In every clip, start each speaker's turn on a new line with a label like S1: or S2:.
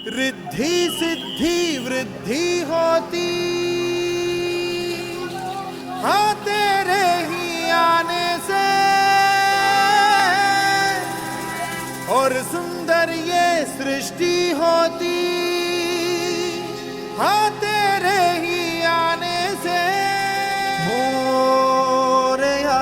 S1: रिद्धि सिद्धि वृद्धि होती, हाँ तेरे ही आने से, और सुंदर ये सृष्टि होती, हाँ तेरे ही आने से। मोरया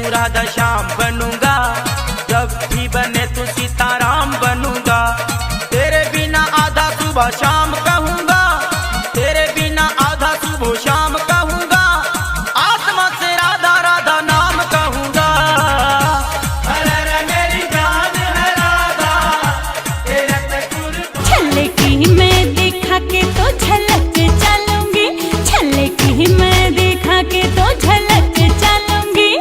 S2: राधा श्याम बनूंगा, जब भी बने तू सीताराम बनूंगा। तेरे बिना आधा सुबह शाम कहूंगा, तेरे बिना आधा सुबह शाम कहूंगा। आत्मा से राधा राधा नाम कहूंगा। अरे रे मेरी जान है राधा, तेरे पे कुर्बान।
S3: छल्ले की मैं देखा के तो झलक चलूंगी, छल्ले की मैं देखा के तो झलक चलूंगी।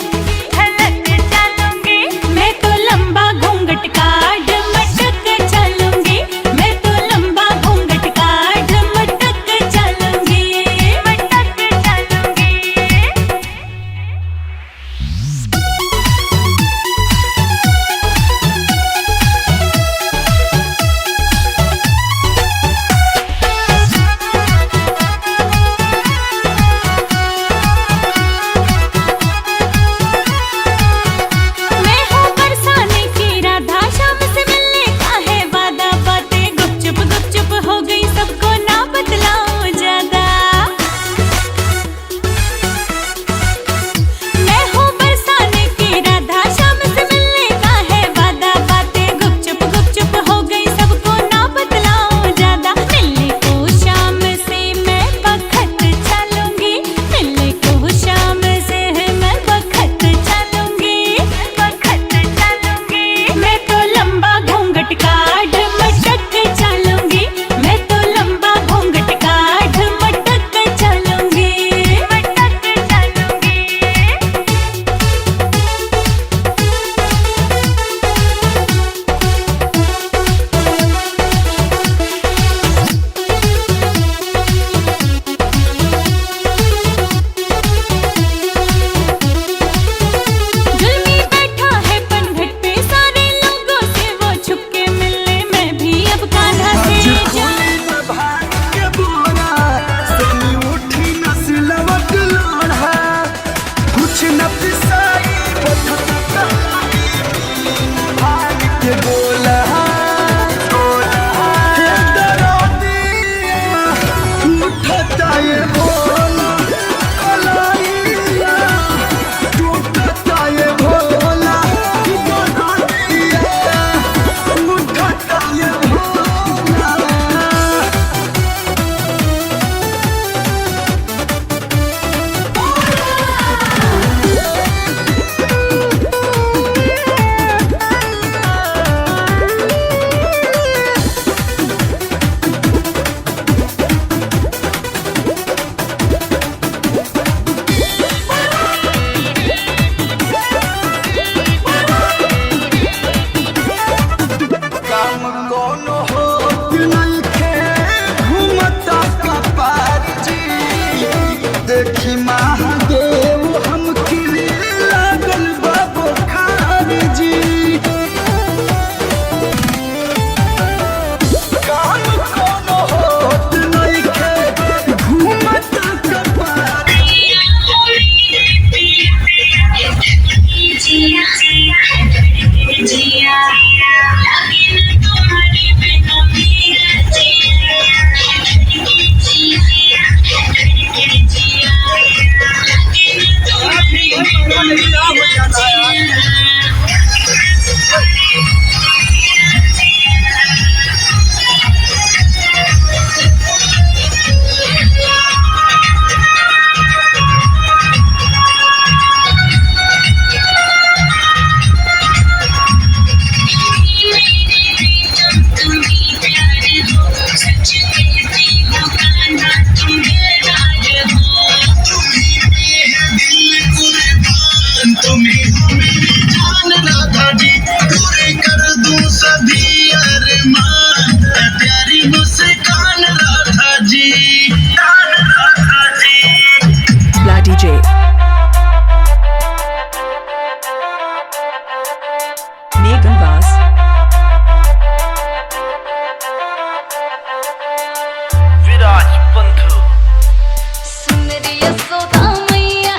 S3: यशोदा मैया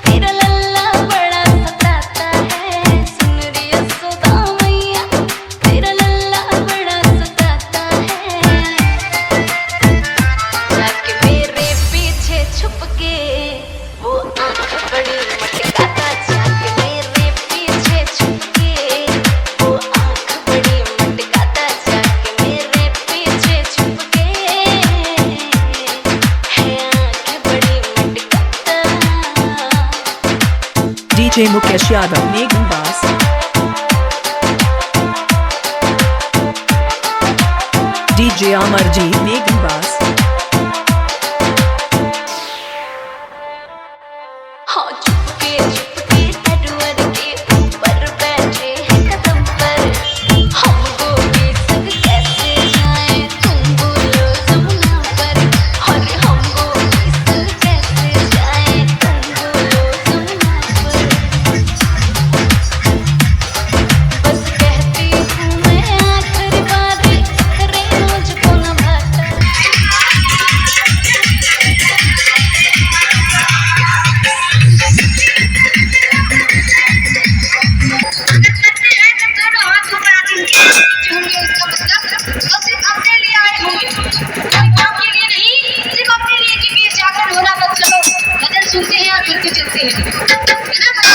S3: तेरा लल्ला बड़ा सताता है। सुन रे यशोदा मैया तेरा लल्ला बड़ा सताता है। जाके मेरे पीछे छुप के वो आँख बड़ी मटकाता। जाके मेरे पीछे छुप के वो आँख बड़ी मटकाता। जाके मेरे पीछे छुप के है आँख बड़ी मटकाता।
S4: DJ Mukesh Yadav, Nigam Bass. DJ Amarjeet, Nigam Bass.
S3: हाँ चुपके चुपके तटवर के ऊपर बैठे हैं कदम पर। हमको भी संग कैसे जाए तुम बोलो जमुना पर। और हमको भी संग कैसे जाए तुम बोलो जमुना पर। बस कहती हूँ मैं आखिरी बार करे मुझको न भाता।
S5: सुनते हैं और फिर चलते हैं।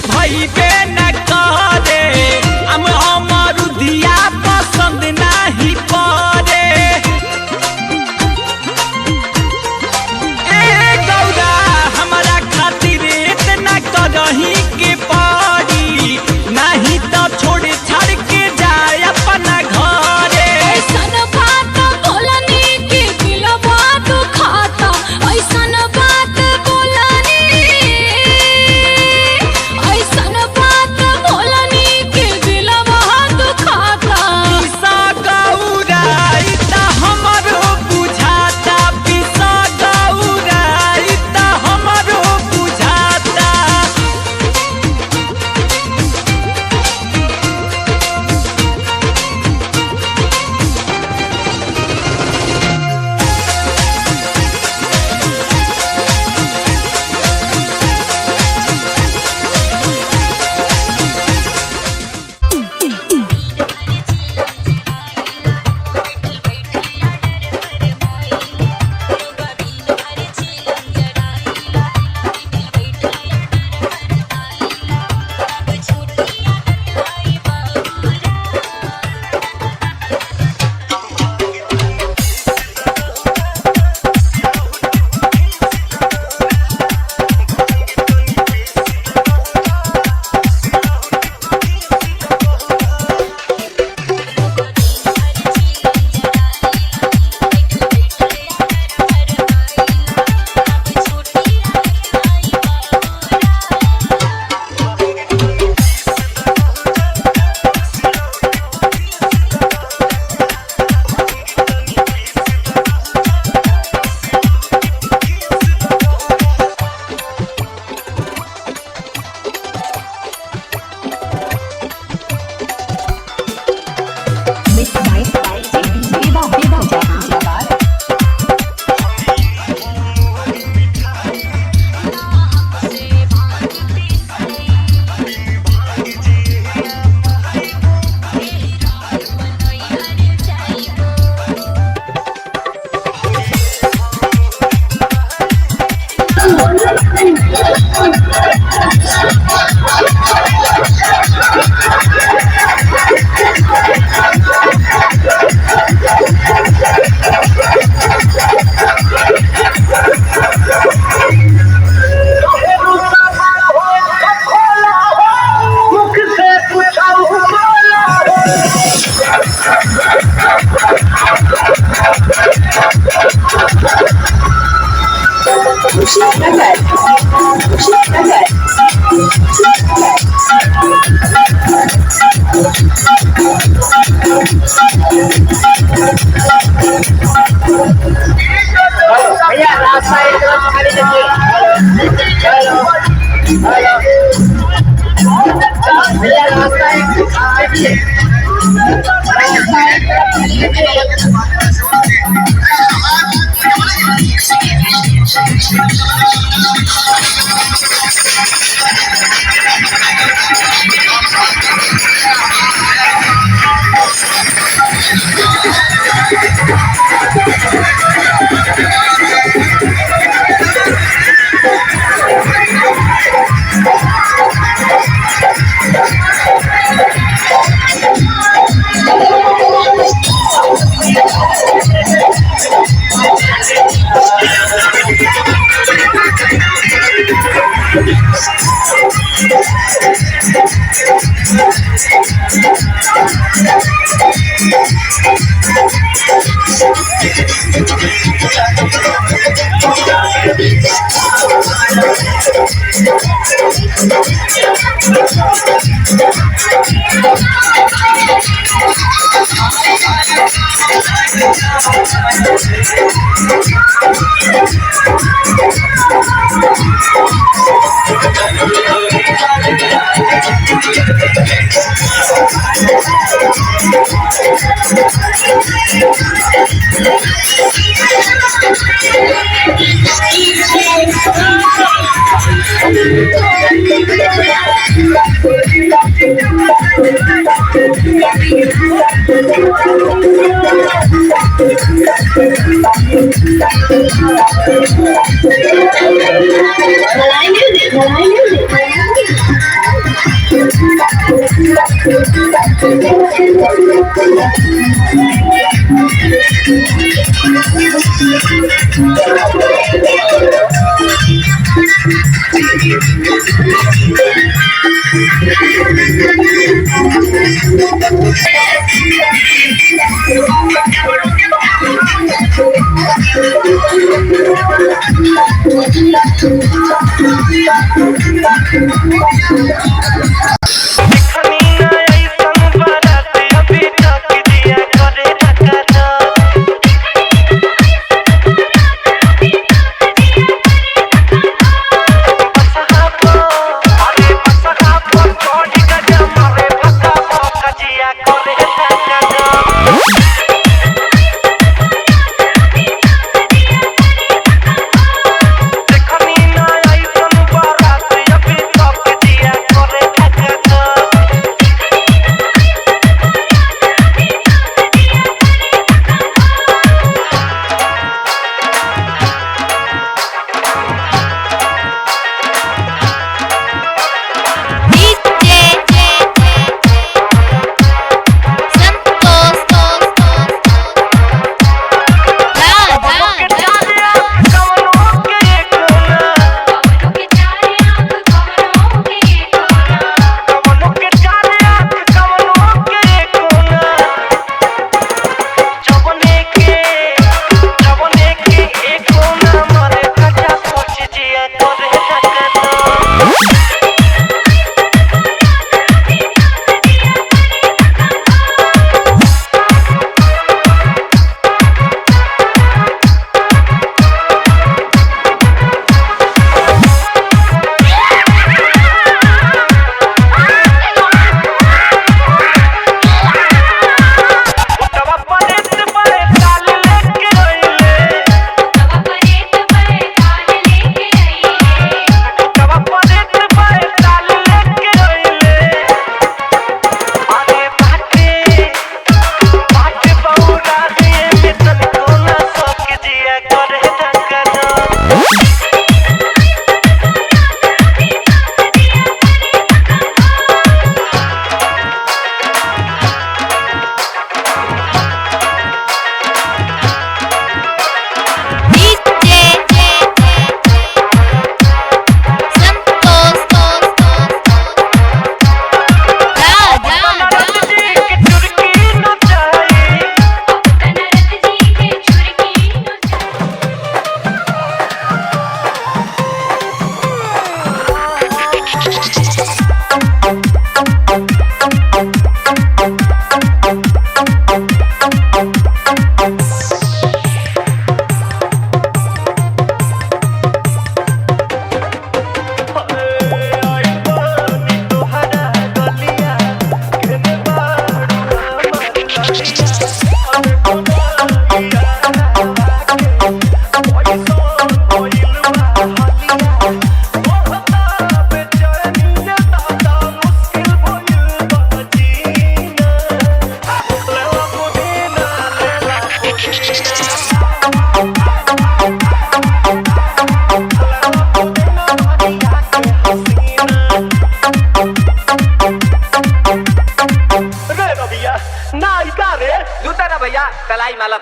S2: भइबे न करे अमरुदिया पसंद नाही पड़े। ए गौरा हमरा खातिर इतना करही के पड़ी, नहीं तो छोड़ छाड़ के जाए अपना घरे।
S3: ऐसन बात बोलनी
S6: भैया रास्ता एकदम खाली देखिए। भैया रास्ता एकदम खाली है।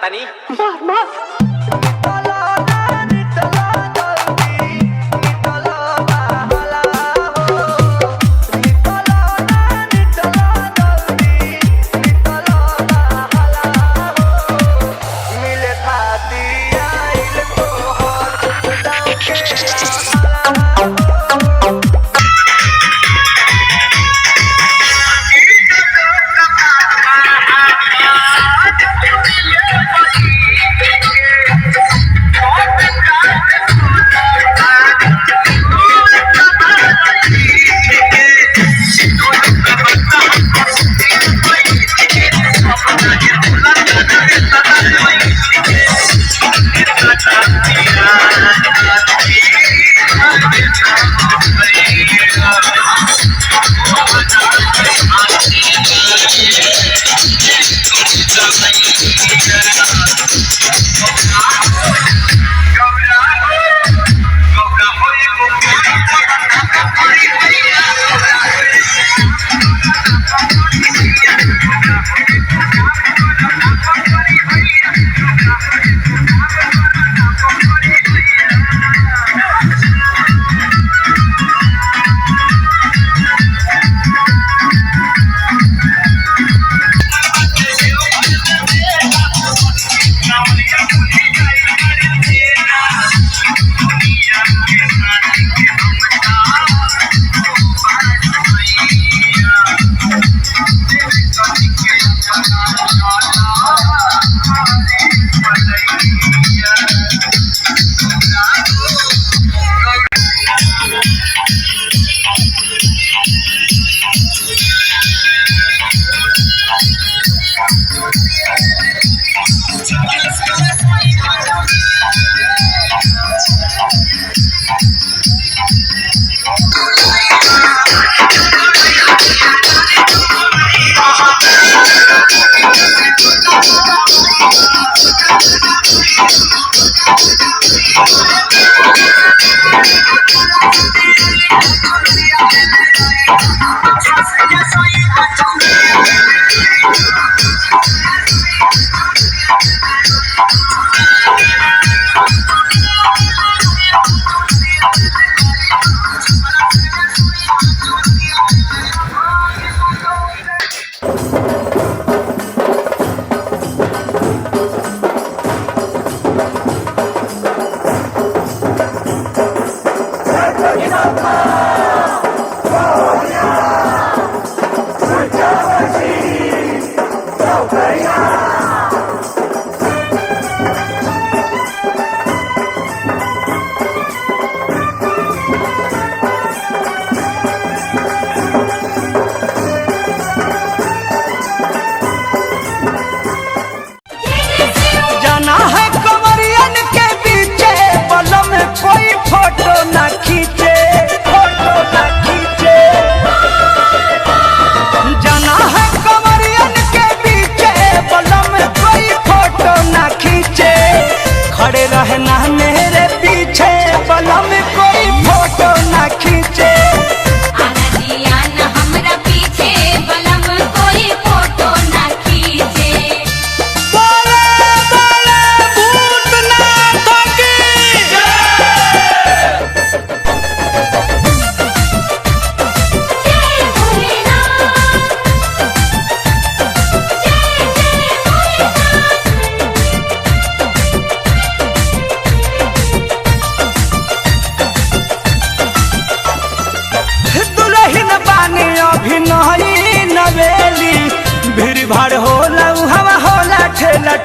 S2: तनी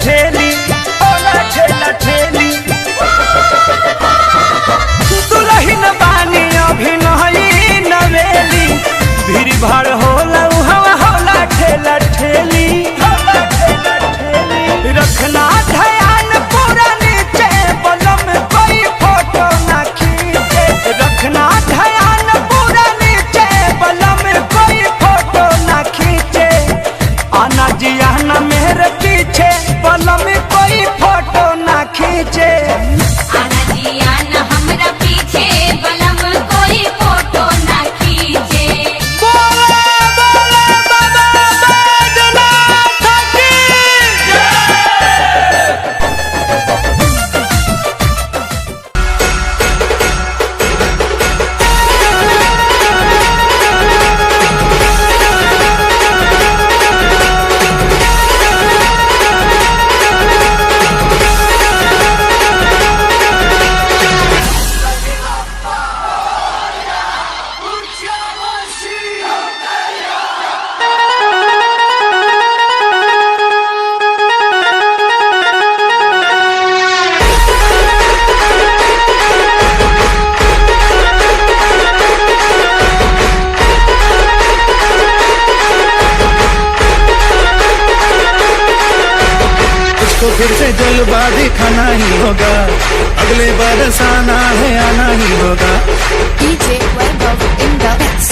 S1: ठेली ओला ठेला ठेली दुल्हन बानी अभी नहीं नवेली भीड़ भाड़ होला हवा होला ठेला ठेली रखना ध्यान पूरा नीचे बलम कोई फोटो ना खींचे रखना ध्यान पूरा नीचे बलम कोई फोटो ना खींचे आना जिया ना मेरे पीछे बलम कोई फोटो ना
S7: फिर से जलवा दिखाना ही होगा, अगले बरस आना है आना ही होगा।
S3: DJ Vaibhav in the mix.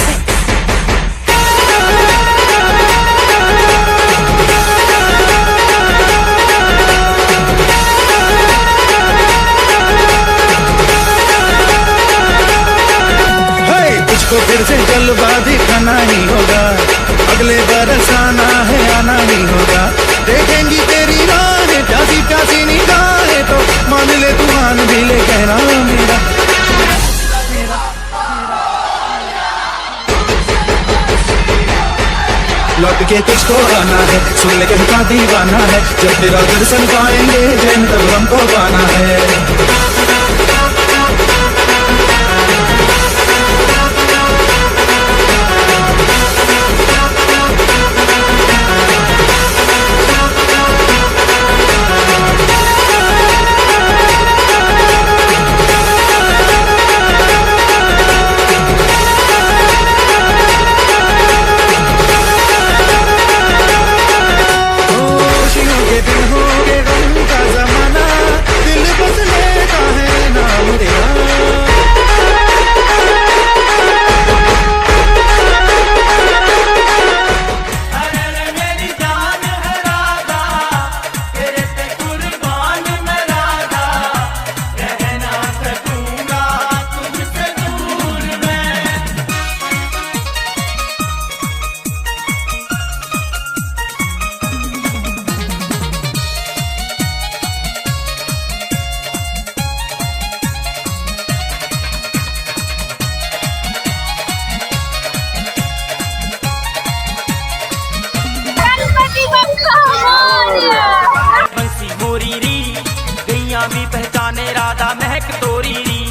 S7: तुझको फिर से जलवा दिखाना ही होगा, अगले बरस आना है आना ही होगा। देखेंगी तेरी राहें प्यासी प्यासी निगाहें तो मान ले तू मान भी ले कहना मेरा। लौट के तुझको आना है, सुन ले कहता दीवाना है, जब तेरा दर्शन पाएंगे जैन तब हमको पाना है।
S2: भी पहचाने राधा महक तोरी री,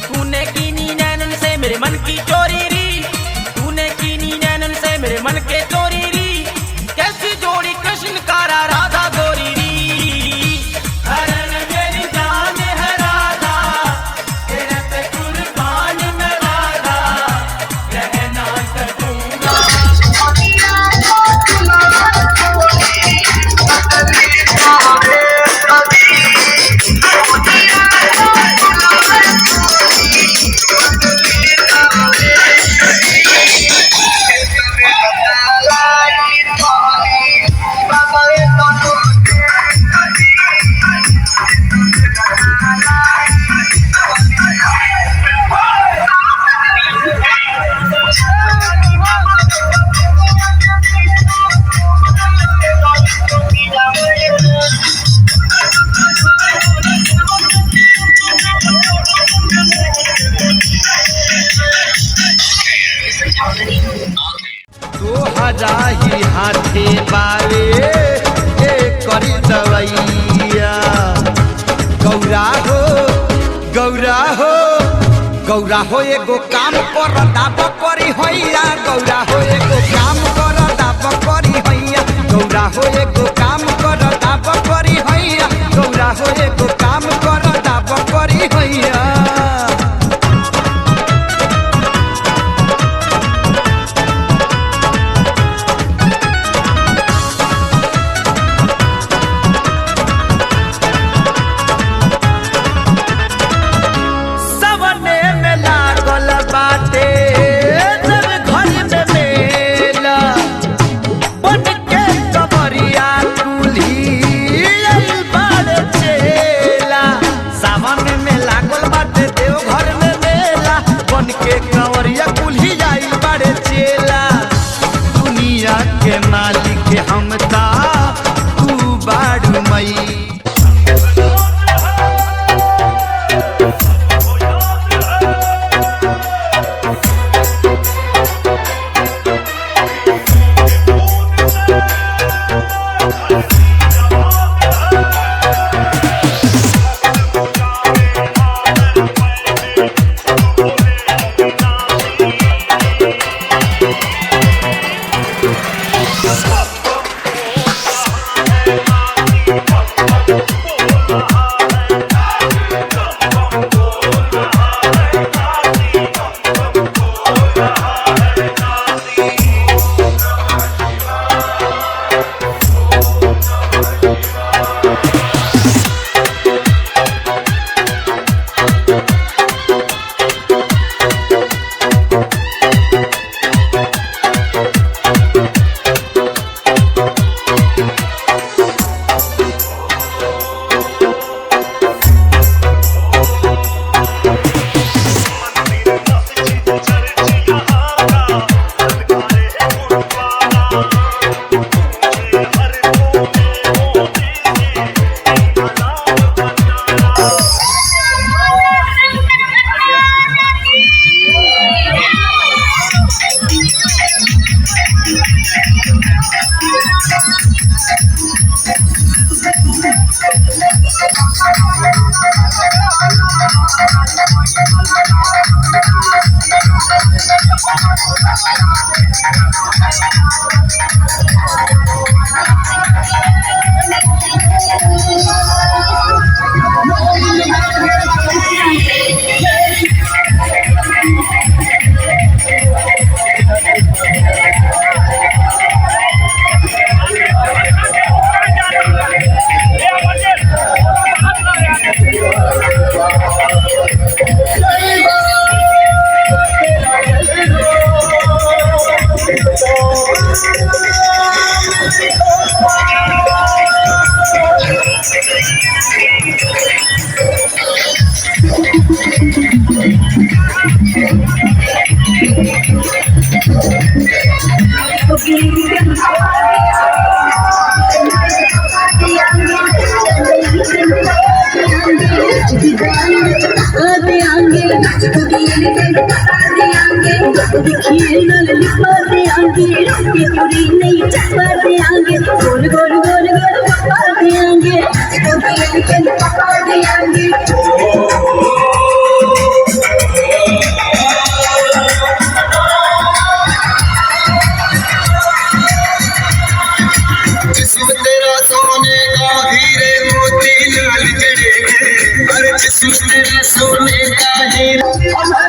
S2: तूने कीनी नैनन से मेरे मन की चोरी री, तूने कीनी नैनन से मेरे मन के चोरी री। कैसी जोड़ी कृष्ण कारा राधा गोरी री। हरण मेरी जान है राधा, तेरे पे कुर्बान मैं राधा, रहना सकूंगा।
S1: ही हाथे बारे करी दवैया। गौरा हो गौरा हो गौरा हो एगो काम कर दाब करी हैया, गौरा हो एगो काम कर दाब करी हैया, गौरा हो एगो काम कर दाब करी हैया, गौरा हो एगो काम कर दाब करी हैया।
S8: गोल गोल गोल गोल पप्पा देंगे पप्पा देंगे
S7: जिस्म तेरा सोने का हीरे मोती लाल जड़े हर जिस्म तेरा सोने का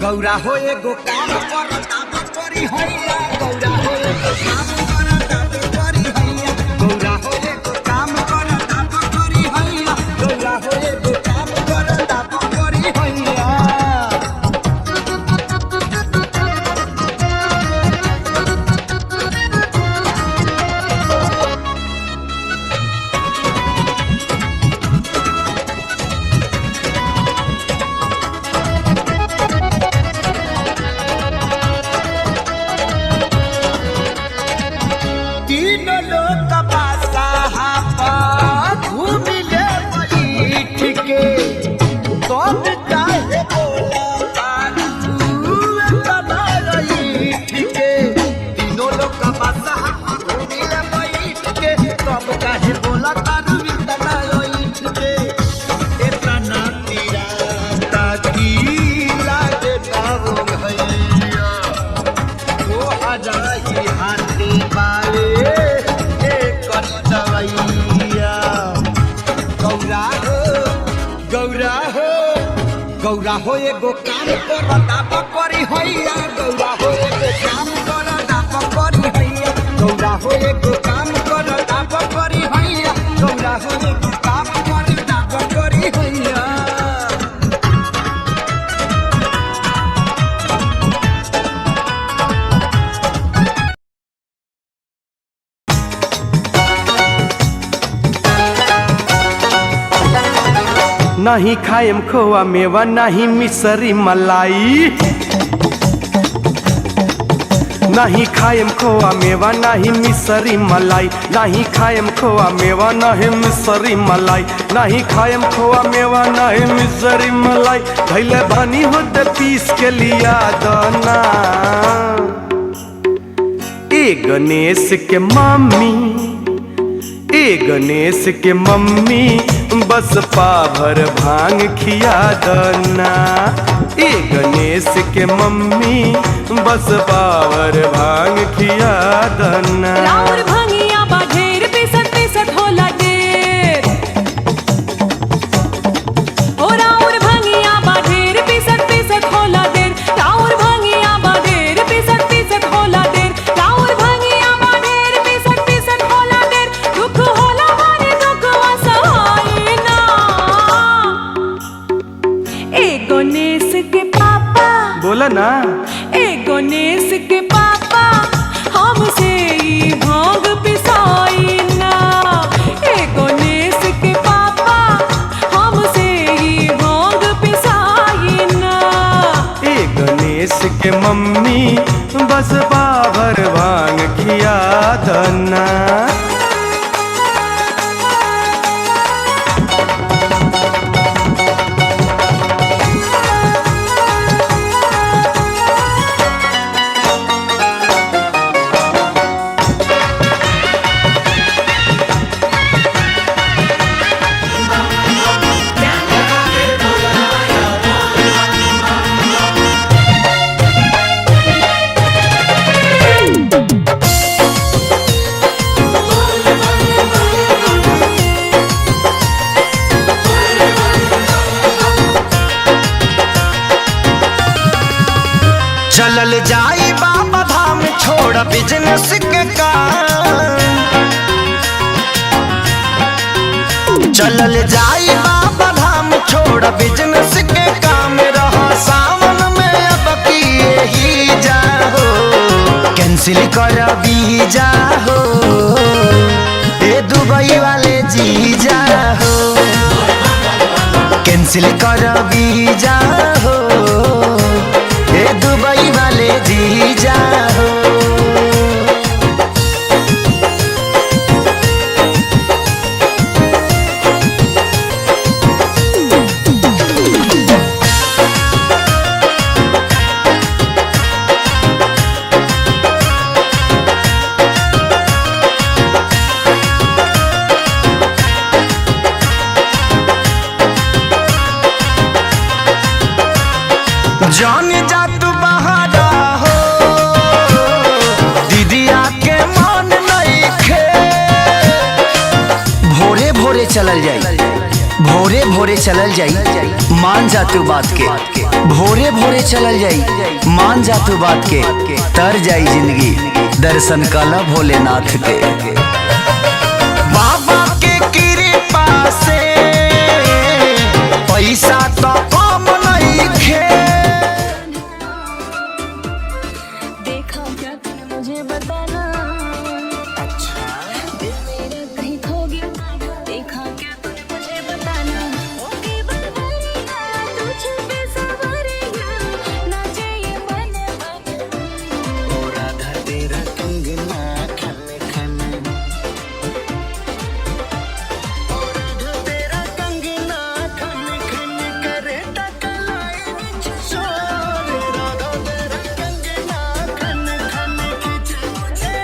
S1: गौरा हो एगो काम करता करी हैया गौरा हो एगो काम करता करी हैया गौरा हो एगो काम करता करी हैया गौरा हो एगो काम करता करी हैया गौरा हो एगो काम करता करी हैया गौरा हो हो एगो काम कर दाब करी हैया गौरा हो एगो काम कर दाब करी हैया नहीं खाएम खोआ मेवा नहीं मिसरी मलाई नहीं खाएम खोआ मेवा नहीं मिसरी मलाई नहीं खाएम खोआ मेवा नहीं मिसरी मलाई नहीं खाएम खोआ मेवा नहीं मिसरी मलाई धैले बनी होते पीस के लिया दाना ए गणेश के मम्मी ए गणेश के मम्मी बस पाभर भांग खिया दना ए गणेश के मम्मी बस पावर भांग खिया दना
S9: राउर भंगिया बा ढेर पिसत पिसत होला ढेर ओ राउर भंगिया बा ढेर पिसत पिसत होला ढेर राउर भंगिया बा ढेर पिसत पिसत होला ढेर राउर भंगिया बा ढेर पिसत पिसत होला ढेर दुख होला माने दुख वसहाय ना ए गणेश के पापा
S1: बोला ना
S9: ए गणेश के पापा हमसे ई भांग पिसाई ना ए गणेश के पापा हमसे ई भांग पिसाई ना
S1: ए गणेश के मम्मी बस पावर भांग खिया दना चलल जाई बाबा धाम छोड़ बिजनेस के काम चलल जाई बाबा धाम छोड़ बिजनेस के काम रहा सावन में अब किए ही जाहो कैंसिल कर भी जाहो ए दुबई वाले जी जाहो कैंसिल कर भी जाहो ए दुबई वाले जी जाहो जान जा तू बहारा हो दीदिया के मान नहीं खे भोरे भोरे चलल जाई भोरे भोरे चलल जाई मान जा तू बात के भोरे भोरे चलल जाई मान जा तू बात के तर जाई जिंदगी दर्शन काला भोलेनाथ के बाबा के कृपा से पैसा तो कम नहीं खे
S8: देखा क्या तूने मुझे बताना अच्छा दिल मेरा कहीं खो गया देखा क्या तूने मुझे बताना ओके बदरिया तुझ पे सवरिया नाचे ये मन
S1: ओ राधा तेरा कंगना खन खन ओ राधा तेरा कंगना खन खन करे टकलाए शोर राधा तेरा कंगना खन खन खिंच मुझे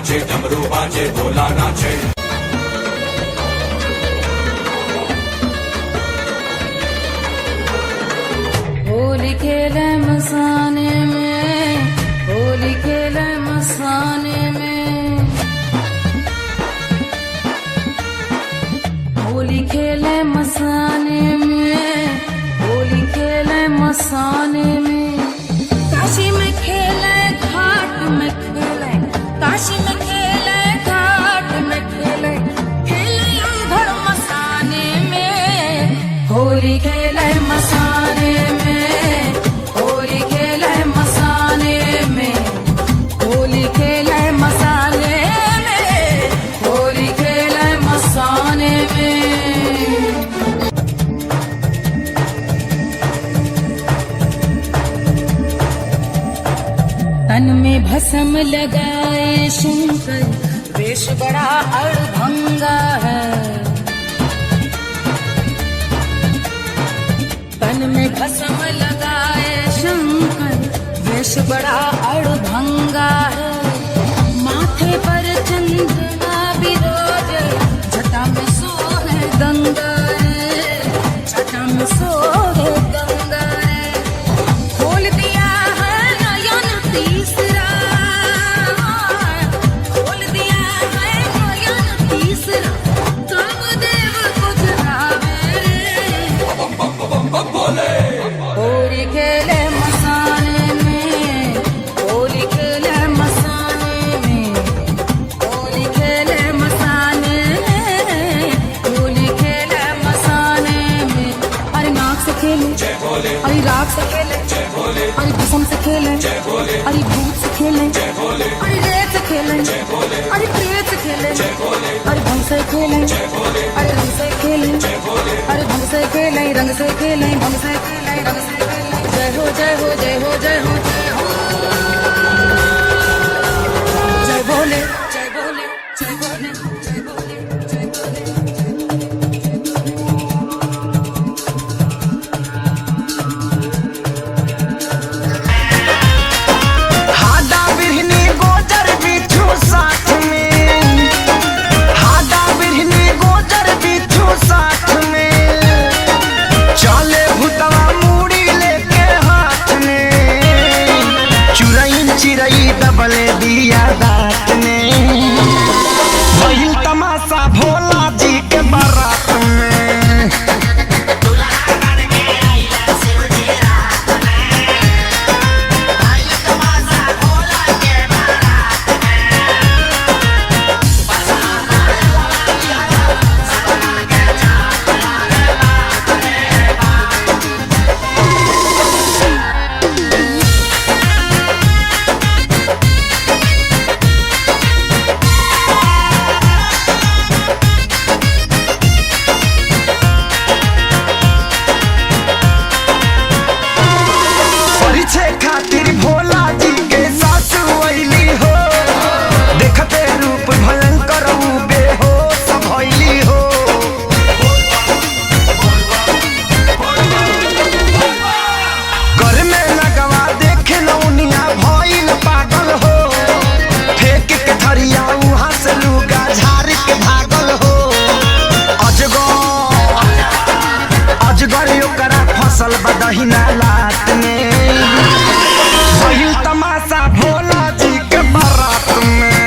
S10: नाचे डमरू बाजे भोला नाचे।
S8: होली खेले मसाने में, होली खेले मसाने में, होली खेले मसाने में, होली खेले मसाने में। काशी में खेले घाट में खेले, काशी में खेले घाट में खेले, खेले अंधर मसाने में, होली खेले मसाने में, होली खेले मसाने में, होली खेले मसाने में, होली खेले मसाने में। तन में भस्म लगाए शंकर, वेश बड़ा अड़भंगा है। तन में भस्म लगाए शंकर, वेश बड़ा अड़भंगा है। माथे पर चंद्रमा विराजे, जटा में सोहे गंगा रे, जटा में सोहे गंगा रे। खोल दिया है नयन तीसरा, खोल दिया है नयन तीसरा, कामदेव को जगावे रे। होली खेले मसाने में, होली खेले मसाने में, होली खेले मसाने में, होली खेले मसाने में। अरे नाक से खेले, अरे राग से खेले, अरे भस्म से खेले, अरे भूत से खेले, अरे रेत से खेले, अरे प्रेत से खेले, अरे भंग से खेले, अरे रंग से खेले, अरे भंग से खेले, रंग से खेले, भंग से खेले, रंग से खेले। जय हो जय हो जय हो जय हो जय हो, जय बोले जय बोले जय बोले जय बोले जय बोले।
S1: हादा बिरहनी गोचर बिच्छू साथ में, हादा बिरहनी गोचर बिच्छू साथ में, चले भूतवा मूड़ी लेके हाथ में, चुरई चिरई दबले दिया दांत में, भइल तमाशा भोला जी के बारात में। परिचय खातिर भोला जी के सासु अइली हो, देखते रूप भयंकर ऊ बेहोश भइली हो। घर में लगवा देखे नौनिया भइल पागल हो, फेंक के थरिया उहाँ से लुगा झाड़ के भागल हो। अजगर ओकरा फसल बदहिना लात में, भइल तमाशा भोला जी के बारात में।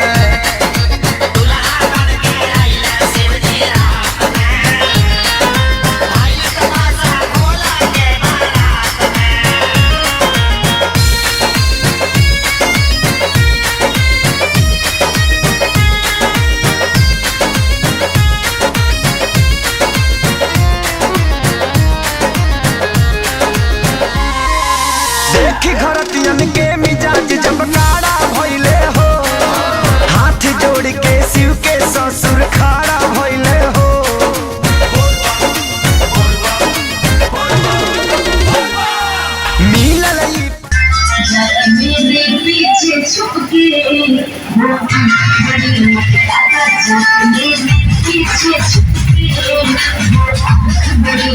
S1: देखी घरतियन के मिजाज जब काड़ा भइले हो, हाथ जोड़ के शिव के ससुर खाड़ा भइले हो। मिलल ई
S6: मेरे पीछे छुप के, मेरे पीछे छुप के, बड़ी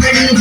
S6: बड़ी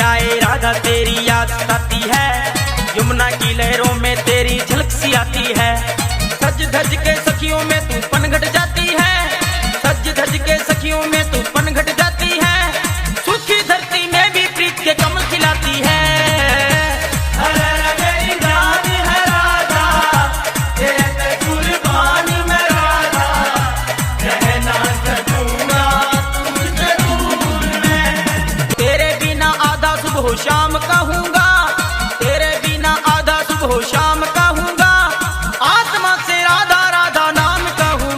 S2: आए राधा तेरी याद आती है, यमुना की लहरों में तेरी झलक सी आती है। सज धज के सखियों में तू पनघट जाती है, सज धज के सखियों में तू पनघट जाती है। सूखी धरती में भी प्रीत के कमल खिलाती है। शाम कहूँगा तेरे बिना आधा सुबह शाम कहूँगा, आत्मा से राधा राधा नाम कहूँगा।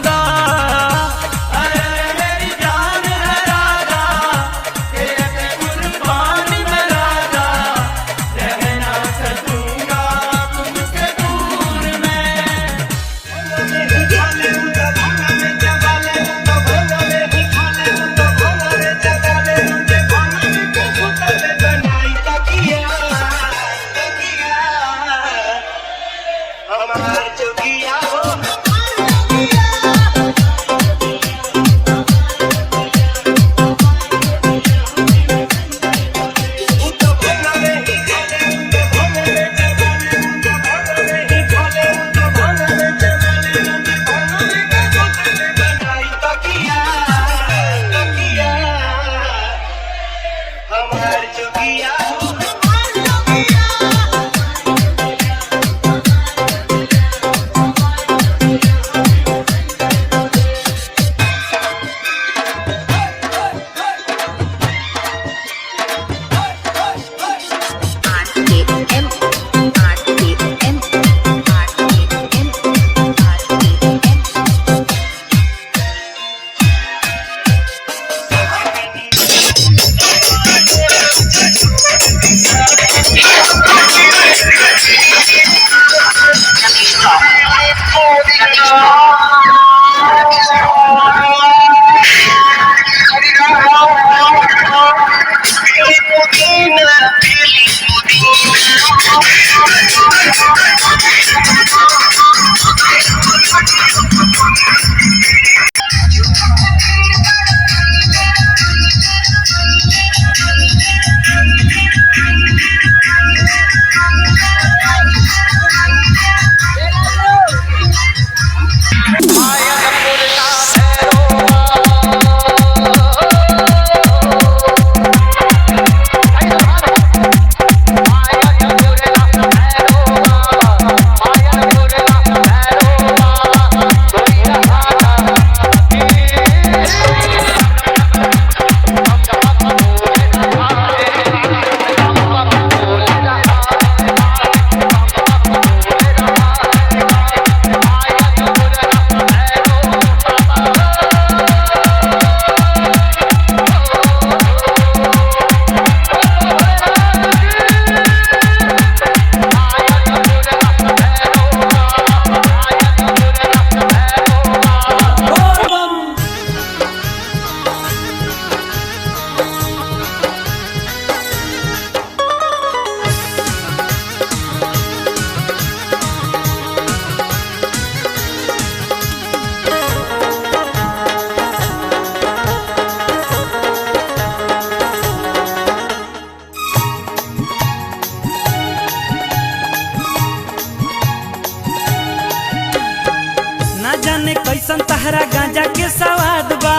S1: तहरा गांजा के सवाद बा,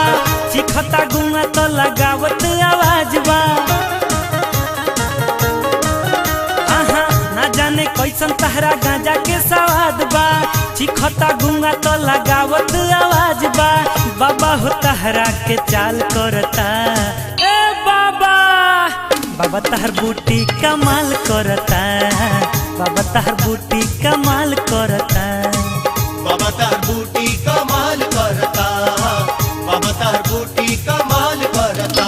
S1: चिखता गुआ तो लगावत आवाज बा। आहा ना जाने कैसन तहरा गांजा के सवाद बा, चिखता गुआ तो लगावत आवाज बा। बाबा हो तहरा के चाल करता, ए बाबा बाबा तहर बूटी कमाल करता, बाबा तहर बूटी कमाल करता,
S7: बाबा तार बूटी कमाल करता, बाबा तार बूटी कमाल करता।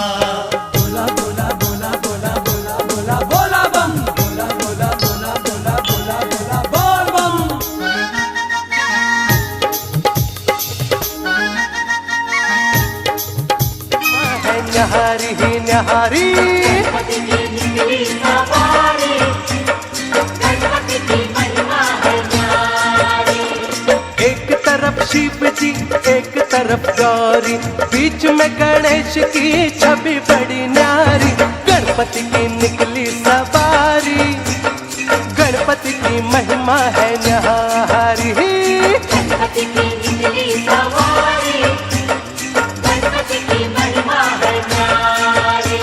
S1: बोला बोला बोला बोला बोला बोला बोला बम, बोला बोला बोला बोला बोला बोला बोल बम।
S11: न्याहारी ही न्याहारी, एक तरफ शिव जी एक तरफ गौरी, बीच में गणेश की छवि बड़ी न्यारी। गणपति की निकली सवारी, गणपति की महिमा है न्याहारी।
S3: गणपति की निकली सवारी, गणपति की महिमा है न्यारी।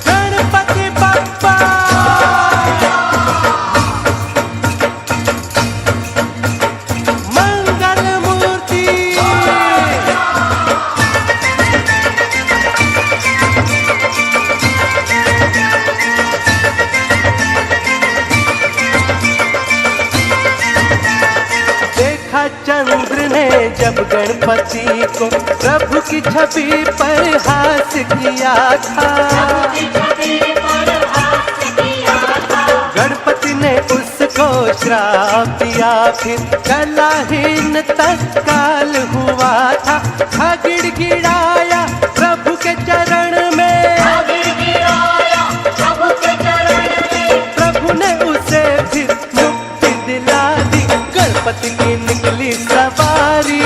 S11: गणपति बप्पा मंगल मूर्ति, देखा चंद्र ने जब गणपति को प्रभु की छवि पर हास किया था। गणपति ने उसको श्राप दिया, फिर कलाहीन तत्काल हुआ था। था गिड़गिड़ाया प्रभु के चरण में, प्रभु ने उसे फिर मुक्ति दिला दी। गणपति की निकली सवारी,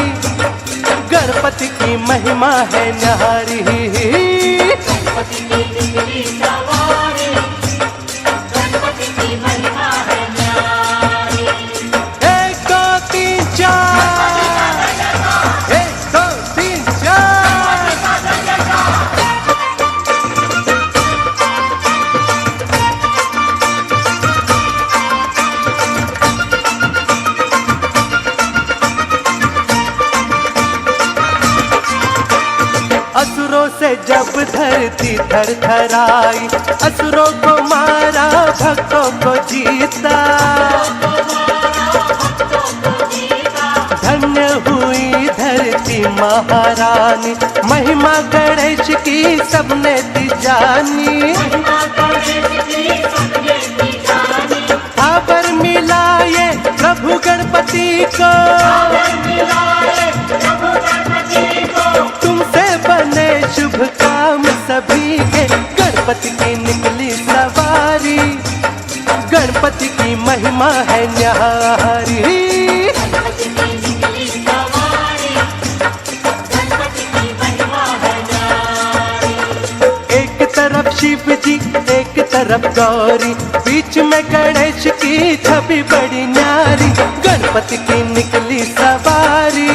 S11: गणपति की महिमा है न्यारी।
S3: गणपति की निकली सवारी, गणपति की महिमा है न्यारी।
S11: एक दो तीन चार, एक दो तीन चार। असुरों से जब धरती थरथराई, असुरों को मारा भक्तों को जीता। धन्य हुई धरती महारानी, महिमा गणेश की सबने दी जानी। खबर मिला ये प्रभु गणपति को, तुमसे बने शुभ काम सभी के। गणपति की निकली सवारी, गणपति की महिमा है न्यारी।
S3: गणपति की निकली सवारी, गणपति की महिमा है न्यारी।
S11: एक तरफ शिव जी एक तरफ गौरी, बीच में गणेश की छवि बड़ी न्यारी। गणपति की निकली सवारी,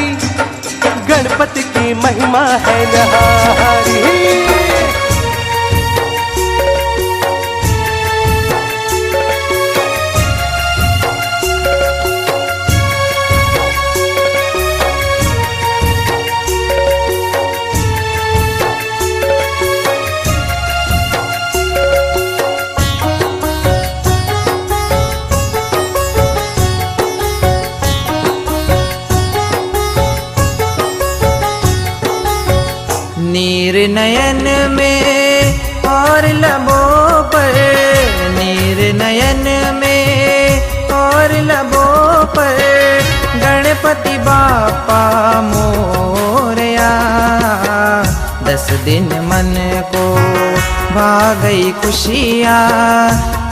S11: गणपति की महिमा है न्यारी।
S2: नीर नयन में और लबों पर, नीर नयन में और लबों पर, गणपति बापा मोरया। 10 दिन मन को भा गई खुशियाँ,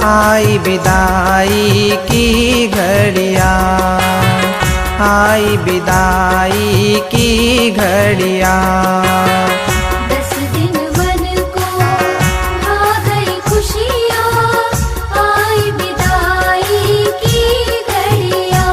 S2: आई विदाई की घड़ियाँ, आई विदाई की घड़ियाँ।
S3: 10 दिन मन को भा गई खुशियाँ, आई विदाई की घड़ियाँ।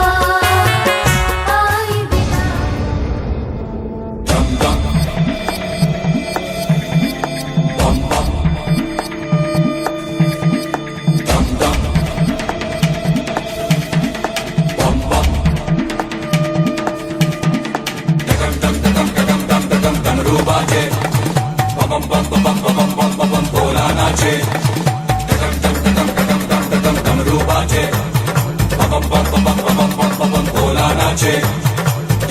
S10: नाचे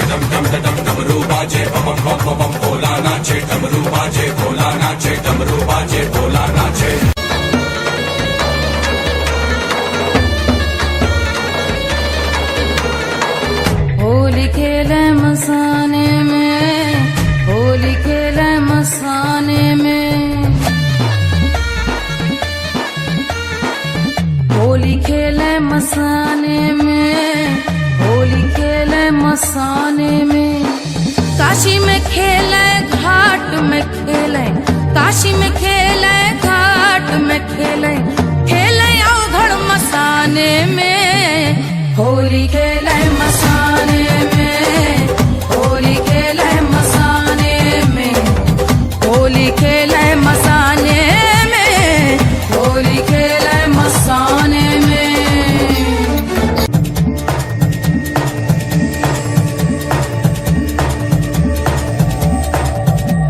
S10: डम डम डम डमरू बाजे बम बम बम भोला नाचे डमरू बाजे भोला नाचे डमरू बाजे भोला नाचे
S8: होली खेले मसाने में, होली खेले मसाने में, होली खेले मसाने में, होली खेले मसाने में। काशी में खेले घाट में खेले, काशी में खेले घाट में खेले, खेले अवघड़ मसाने में। होली खेले मसाने में, होली खेले मसाने में, होली खेले मसाने में, होली खेले मसाने में।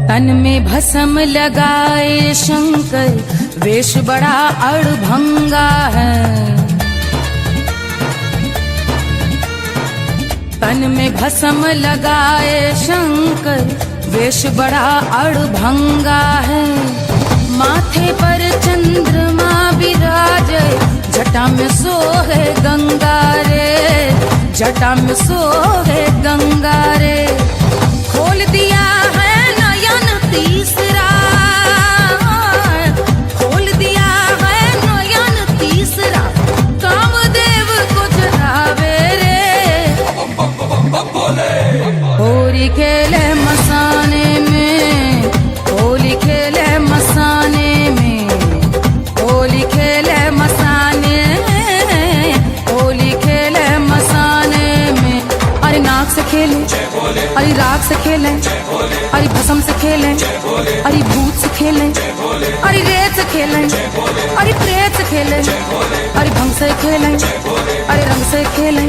S8: तन में भस्म लगाए शंकर, वेश बड़ा अड़भंगा है। तन में भस्म लगाए शंकर, वेश बड़ा अड़भंगा है। माथे पर चंद्रमा विराजे, जटा में सोहे गंगा रे, जटा में सोहे गंगा रे। खोल दिया है नयन तीसरा, खोल दिया है नयन तीसरा, कामदेव को जगावे रे। होली खेले मसाने में, होली खेले मसाने में, होली खेले मसाने में, होली खेले मसाने में। अरे नाक से खेले, अरे राग से खेले, अरे भस्म से खेले, अरे भूत से खेले, अरे रेत से खेले, अरे प्रेत से खेले, अरे भंग से खेले, अरे रंग से खेले,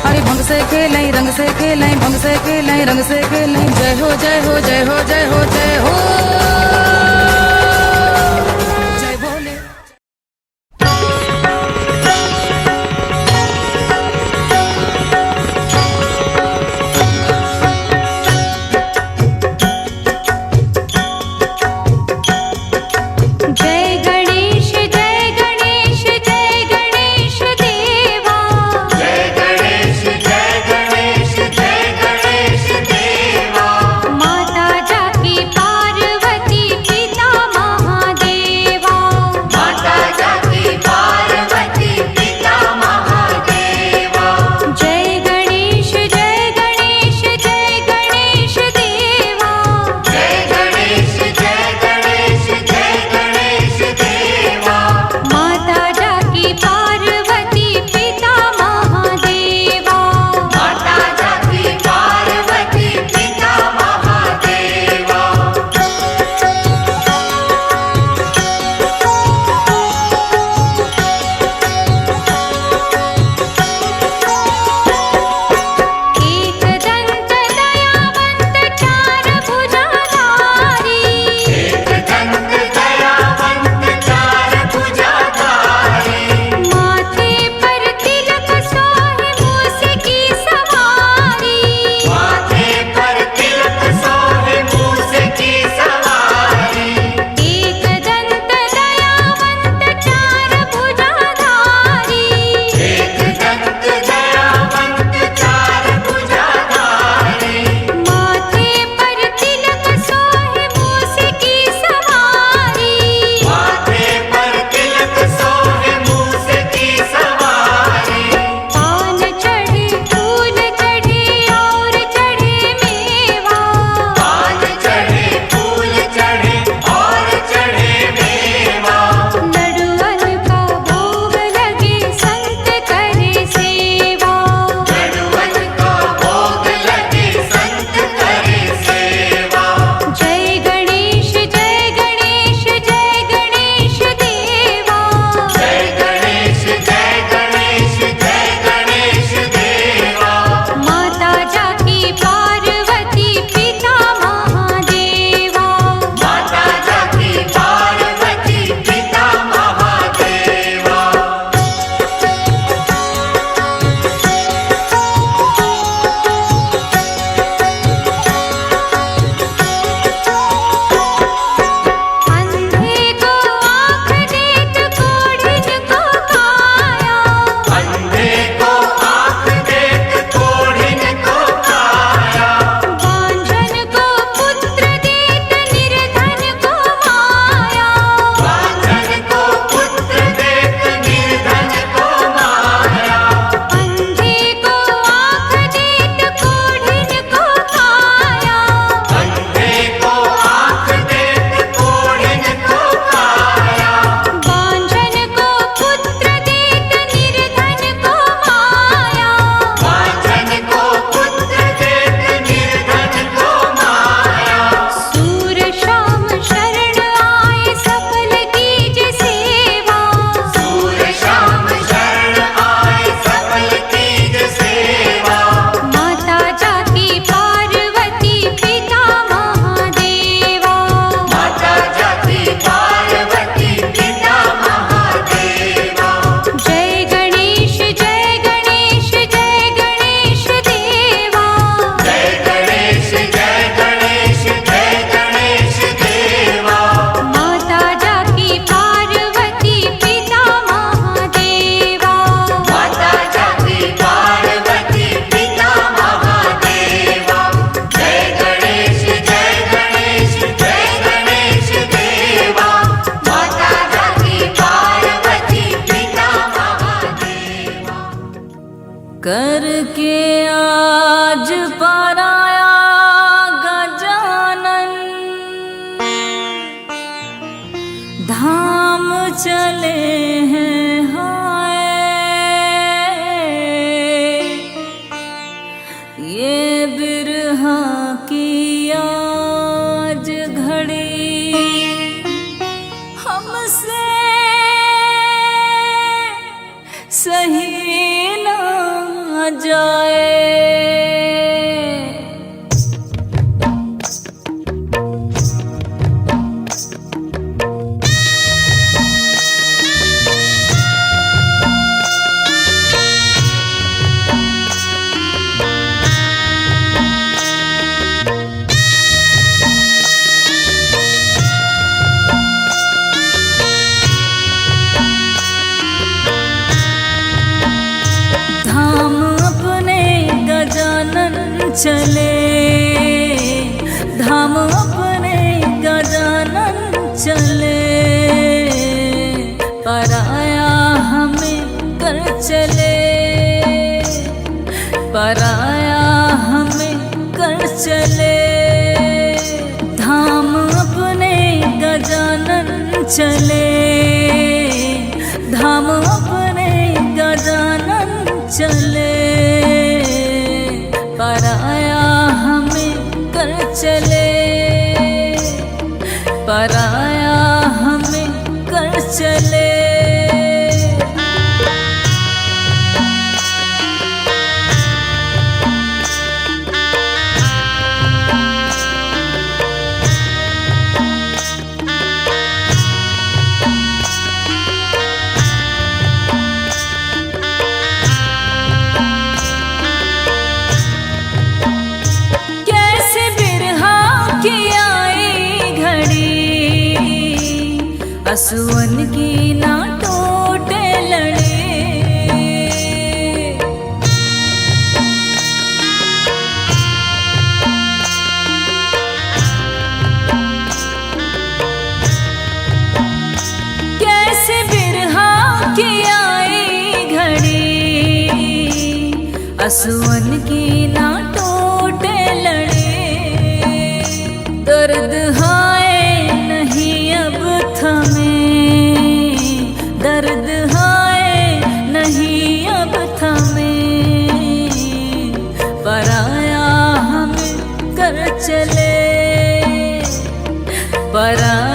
S8: अरे भंग से खेले, रंग से खेले, भंग से खेले, रंग से खेले। जय हो जय हो जय हो जय हो जय हो, जय भोले।
S3: जय गणेश जय गणेश जय गणेश देवा,
S6: जय गणेश जय गणेश जय गणेश देवा।
S3: माता जाकी पार्वती पिता
S8: आज पराया गजानन धाम चले हैं हाय। ये बिरहा की आज घड़ी हमसे सही ना जाए। धाम अपने गजानन चले, धाम अपने गजानन चले, पराया हमें कर चले, पराया हमें कर चले। धाम अपने गजानन चले, धाम अपने गजानन चले, पराया हमें कर चले, पराया हमें कर चले। असुवन की ना टूटे लड़े, कैसे बिरहा की आई घड़ी, असुवन की ना टूटे लड़े। दर्द हाय नहीं अब थमे, दर्द हाय नहीं अब थमे, पराया हमें कर चले, पराया